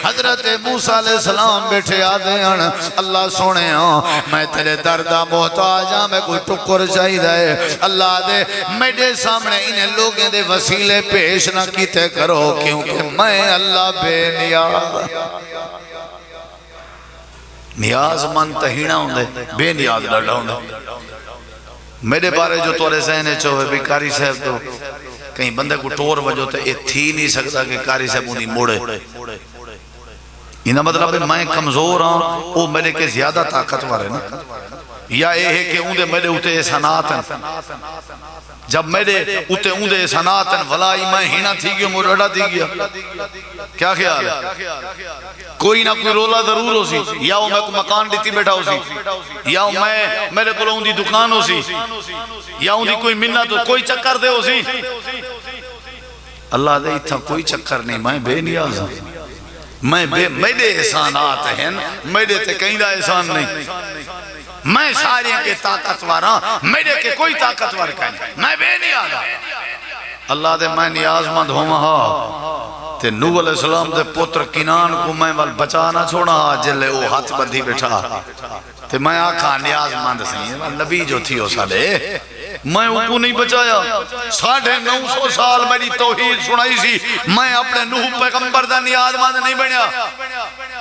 حضرت موسیٰ علیہ السلام بیٹھے آدھے ہیں اللہ سونے ہوں میں تیرے دردہ محتاج ہوں، میں کوئی ٹکر چاہی دے اللہ دے میرے سامنے انہیں لوگیں دے وسیلے پیش نہ کیتے کرو کیونکہ میں اللہ بے نیاز۔ نیاز من تہینا ہوں دے بے نیاز لڑا ہوں دے۔ میرے بارے جو تورے ذہنے چوہے بھی کاری صاحب تو کہیں بندے کو ٹور وجہ تے یہ تھی نہیں سکتا کہ کاری صاحب انہیں موڑے۔ انہا مطلب ہے میں کمزور ہوں وہ میرے کے زیادہ طاقتور ہے نا، یا یہ ہے کہ اندے میرے اتے احساناتن جب میرے اتے اندے احساناتن ولائی میں ہینا تھی گیا مرڑا تھی گیا کیا خیال ہے؟ کوئی نہ کوئی رولا ضرور ہو سی، یا وہ میں کو مکان دیتی بیٹھا ہو سی، یا میں میرے کو اندی دکان ہو سی، یا اندی کوئی منہ تو کوئی چکر دے ہو سی۔ اللہ دے اتھا کوئی چکر نہیں، میں بے نیاز ہوں، میرے احسانات ہیں، میرے تے کہیں دا احسان نہیں، میں سارے کے طاقتور ہوں، میرے کے کوئی طاقتور کہیں میں بے نیاز ہوں۔ اللہ دے میں نیاز مند ہوں ہاں تے نوح علیہ السلام دے پتر کنان کو میں وال بچانا چھوڑا جلے وہ ہاتھ بندھی بیٹھا تے میں آکھا نیاز مند سی نبی جو تھی ہو سالے میں ان کو نہیں بچایا، 950 سال میری توحید سنائی سی، میں اپنے نوح پیغمبر دا نیاز مند نہیں بنیا،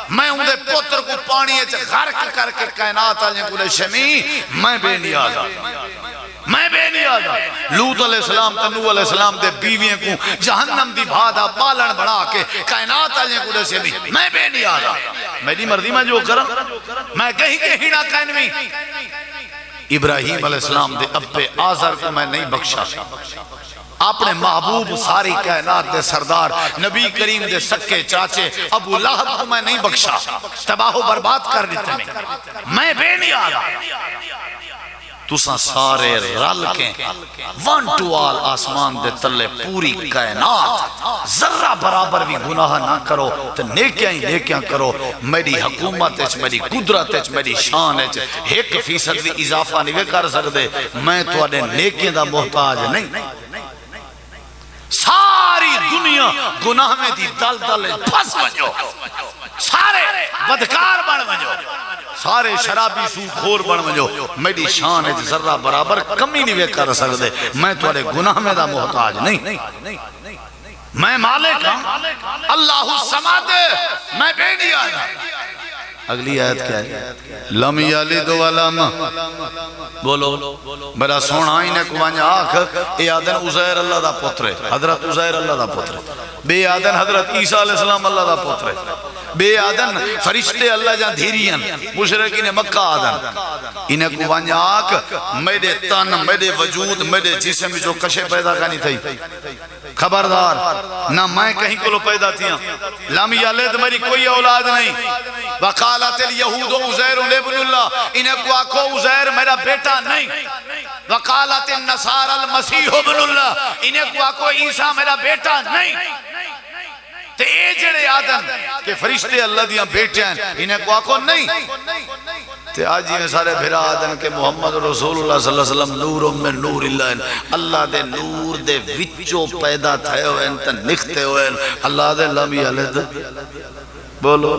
میں ان دے پتر کو پانی غرق کر کے کائنات آلیں کو لے شمی میں بے نیاز ہوں، میں بے نیاز ہوں۔ لوط علیہ السلام نوح علیہ السلام دے بیویوں کو جہنم دی بھادا بالن بڑھا کے کائنات آلیں کو لے شمی میں بے نیاز ہوں، میری مرضی میں جو کرم میں کہیں کہینا کہنوی۔ ابراہیم علیہ السلام دے ابے آزر کو میں نہیں بخشا، اپنے محبوب ساری کائنات دے سردار نبی کریم دے سکے چاچے ابو لہب کو میں نہیں بخشا، تباہ و برباد کر دیتے میں بے نیاز ہوں۔ تساں سارے رل کے ون ٹو آل آسمان دے تلے پوری کائنات ذرہ برابر بھی گناہ نہ کرو تو نیکیاں ہی نیکیاں کرو، میری حکومت ہے میری قدرت ہے میری شان ہے 1% بھی اضافہ نہیں کر سکتے، میں تو اڈے نیکیاں دا محتاج نہیں۔ ساری دنیا گناہ میں دی دل دل پھس بنجو، سارے بدکار بن بنجو، سارے شرابی سود خور بن بنجو، میری شان ہے ذرہ برابر کمی نہیں کر سکتے، میں تو اڈے گناہ میں دا محتاج نہیں، میں مالک ہوں، اللہ الصمد میں بے نیاز ہوں۔ اگلی آیت کیا ہے؟ لم یلد ولم بولو بڑا سونا انہیں کو وانجا آکھ اے آدن عزیر اللہ دا پتر ہے، حضرت عزیر اللہ دا پتر ہے، بے آدن حضرت عیسیٰ علیہ السلام اللہ دا پتر ہے، بے آدن فرشتے اللہ جہاں دھیرین مشرقین مکہ آدن انہیں کو وانجا آکھ میرے تن میرے وجود میرے جسم جو کشے پیدا کرنی تھی خبردار نہ میں کہیں کو لو پیدا تھی، لم یلد میری کوئی اولاد نہیں، وقالت الیہود عزیر ابن اللہ انہیں کو آکھو عزیر میرا بیٹا نہیں، وقالت النصار المسیح ابن اللہ انہیں کو آکھو عیسیٰ میرا بیٹا نہیں، تے اے جڑے آدم کہ فرشتے اللہ دیاں بیٹے ہیں انہیں کو آکھو نہیں، تے آج یہ سارے بھرا آدم کہ محمد رسول اللہ صلی اللہ علیہ وسلم نور من نور اللہ اللہ دے نور دے وچوں پیدا تھے ہوئے تے نکھتے ہوئے اللہ دے لم یلد بولو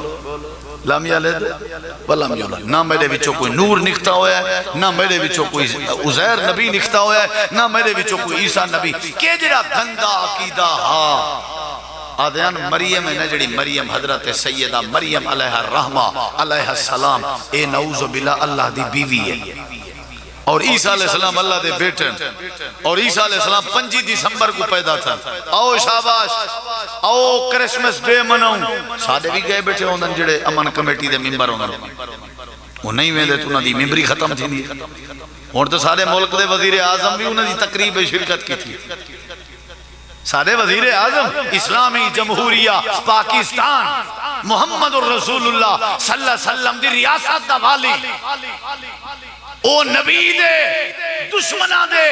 لم یلد ولم یولد، نہ میرے وچوں کوئی نور نکتا ہویا ہے، نہ میرے وچوں کوئی عزیر نبی نکتا ہویا ہے، نہ میرے وچوں کوئی عیسیٰ نبی۔ کہ جڑا گندا عقیدہ ہاں آدھیان مریم ہے نا، جڑی مریم حضرت سیدہ مریم علیہ الرحمہ علیہ السلام، اے نعوذ باللہ اللہ دی بیوی ہے، اور عیسیٰ علیہ السلام اللہ دے بیٹن، اور عیسیٰ علیہ السلام 5 دسمبر کو پیدا تھا۔ آؤ شاباش، آؤ کرسمس ڈے مناؤں، سادے بھی گئے بیٹھے ہوندن جڑے امن کمیٹی دے ممبر ہوندن، وہ نہیں ویندے تو انہاں دی ممبری ختم تھی نہیں، اور تو سارے ملک دے وزیر اعظم بھی انہاں دی تقریب شرکت کی تھی، سارے وزیر اعظم اسلامی جمہوریہ پاکستان محمد الرسول اللہ صلی اللہ علیہ وسلم دی ریاست دا والی، او نبی دے دشمنہ دے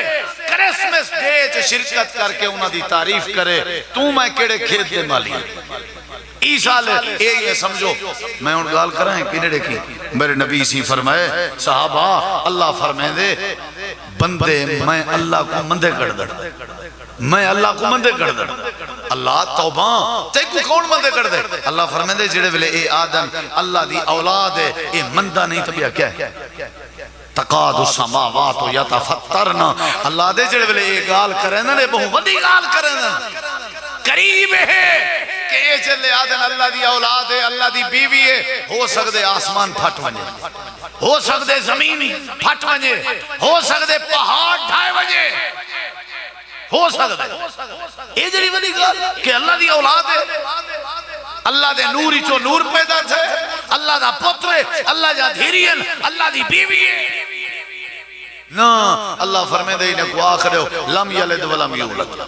کرسمس ڈے چ شرکت کر کے انہاں دی تعریف کرے، تو میں کیڑے کھیت دے مالی عیسیٰ لے یہ سمجھو۔ میں ان گال کرائیں کنیڑے کی میرے نبی سی فرمائے صحابہ اللہ فرمائے دے بندے میں اللہ کو مندے کر دڑ، میں اللہ کو مندے کر دڑ، اللہ توبہ تے کو کون مندے کر دے؟ اللہ فرمائے دے جڑے ویلے اے آدم اللہ دی اولاد ہے، اے مندہ نہیں تو بیا کیا ہے؟ تقاد السماوات یتفطرن، اللہ دے جڑے ویلے اے گال کریں نا، بہت بڑی گال کریں نا، قریب ہے کہ اے جلے آدم اللہ دی اولاد ہے، اللہ دی بیوی ہے، ہو سکتے آسمان پھٹ ونجے، ہو سکتے زمین پھٹ ونجے، ہو سکتے پہاڑ ڈھائے ونجے، ہو سکتے اے جڑی وڈی گال کہ اللہ دی اولاد ہے، اللہ دے نوری چو نور پیدا تھے، اللہ دا پتر، اللہ جا دھیرین، اللہ دی بیوی ہے نا۔ اللہ فرمے دے انہیں کو آخر ہو لم یلد ولم یولد،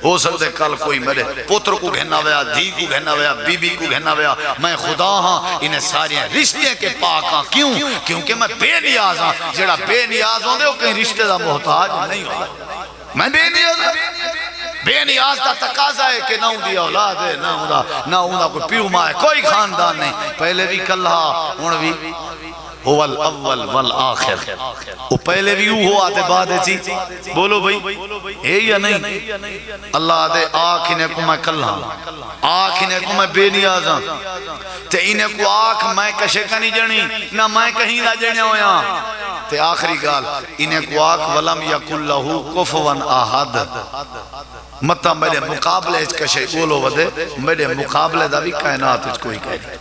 ہو سکتے کل کوئی میرے پتر کو گھننا ویا، دھی کو گھننا ویا، بی بی کو گھننا ویا، میں خدا ہاں انہیں ساری رشتے کے پاک ہاں، کیوں؟ کیونکہ میں بے نیاز ہاں، جڑا بے نیاز ہوں دے وہ کہیں رشتے دا محتاج نہیں ہوں، میں بے نیاز ہاں، بے نیاز کا تقاضا ہے کہ نہ ان دی اولاد ہے، نہ ان دا کوئی پیو ماں ہے، کوئی خاندان نہیں، پہلے بھی کلہا ہون بھی هو الاول والآخر، وہ پہلے بھی ہوا آتے بعد ہے چی بولو بھئی اے یا نہیں؟ اللہ دے آنکھ انہیں کو میں کلہا، آنکھ انہیں کو میں بے نیازاں، تے انہیں کو آنکھ میں کشے کا نہیں جنی، نہ میں کہیں نہ جنے ہویا، تے آخری گال انہیں کو آنکھ ولم یکن لہو کفوان آہد، مطلب میرے مقابلے اس کشے بولو ودے، میرے مقابلے دا بھی کائنات اس کوئی کہے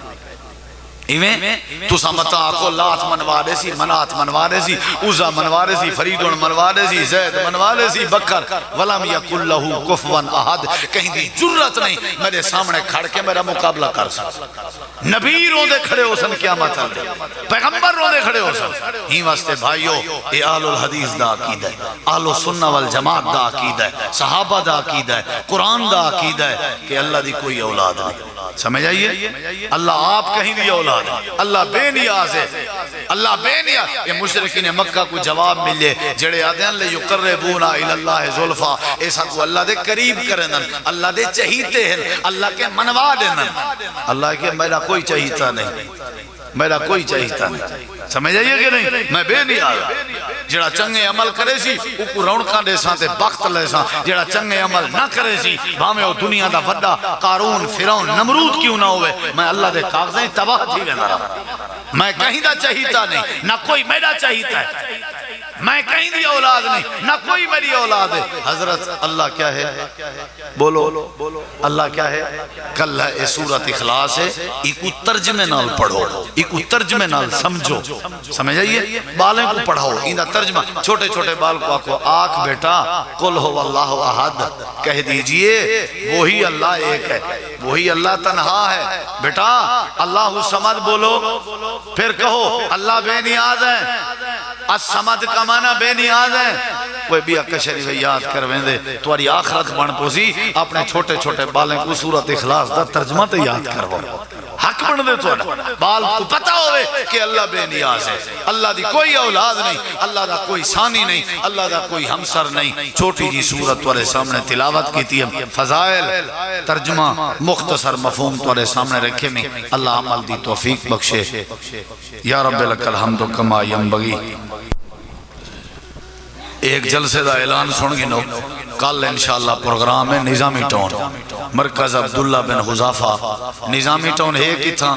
ایویں تو سمتا آکو لات منوارے سی، منات منوارے سی، عزا منوارے سی، فریدون منوارے سی، زید منوارے سی، بکر ولم یکن لہو کفوان احد، کہیں دی جرت نہیں میرے سامنے کھڑ کے میرا مقابلہ کر سکتا، نبی روندے کھڑے ہو سن قیامت آدھے، پیغمبر روندے کھڑے ہو سن۔ ہی واسطے بھائیو اے آل الحدیث دا عقید ہے، آل سنہ والجماعت دا عقید ہے، صحابہ دا عقید ہے، قرآن دا عقید ہے کہ اللہ دی کوئی اولاد نہیں، سمجھ آئیے؟ اللہ آپ کہیں دی اولاد، اللہ بے نیاز ہے، اللہ بے نیاز۔ یہ مشرکین مکہ کو جواب ملے جڑے آدھے ہیں لے یقربونا الاللہ ظلفا، ایسا کو اللہ دے قریب کرنن، اللہ دے چہیتے ہیں، اللہ کے منوا دینن، اللہ کے میرا کوئی چہیتا نہیں، میرا کوئی چہیتا نہیں، سمجھ آئیے کہ نہیں؟ میں بے نیاز، جڑا چنگے عمل کرے سی اوکو رونکاں دے ساں تے بخت لے ساں، جڑا چنگے عمل نہ کرے سی بھامے وہ دنیا دا وڈا قارون فرعون نمرود کیوں نہ ہوئے، میں اللہ دے کاغذیں تباہ تھی وینا رہا، میں کہیں دا چاہیتا نہیں، نہ کوئی میرا چاہیتا ہے، میں کہیں دی اولاد نہیں، نہ کوئی میری اولاد ہے۔ حضرت اللہ کیا ہے بولو، اللہ کیا ہے؟ کل ہے سورت اخلاص ہے، ایکو ترجمے نال پڑھو، ایکو ترجمے نال سمجھو، سمجھ آئیے؟ بالیں کو پڑھاؤ، ایندہ ترجمہ، چھوٹے چھوٹے بال کو آکو آنکھ بیٹا قل هو اللہ احد کہہ دیجئے، وہی اللہ ایک ہے، وہی اللہ تنہا ہے، بیٹا اللہ الصمد بولو، پھر کہو اللہ بے نیاز ہے، الصمد کا معنی بے نیاز ہے، کوئی بھی اکا شریف یاد کرویں دے تواری آخرت بن پوسی، اپنے چھوٹے چھوٹے بالیں کو سورت اخلاص دا ترجمہ تے یاد کرو، حق بن دے تو بال کو پتہ ہوئے کہ اللہ بے نیاز ہے، اللہ دی کوئی اولاد نہیں، اللہ دا کوئی ثانی نہیں، اللہ دا کوئی ہمسر نہیں۔ چھوٹی جی سورت توارے سامنے تلاوت کی تھی، فضائل ترجمہ مختصر مفہوم توارے سامنے رکھے میں، اللہ عمل دی توفیق بخشے۔ یا رب لک الحمد کما ینبغی۔ ایک جلسے دا اعلان سن گنو، کل انشاءاللہ پروگرام ہے نظامی ٹاؤن، مرکز عبداللہ بن حذافہ، نظامی ٹاؤن ہے کی تھا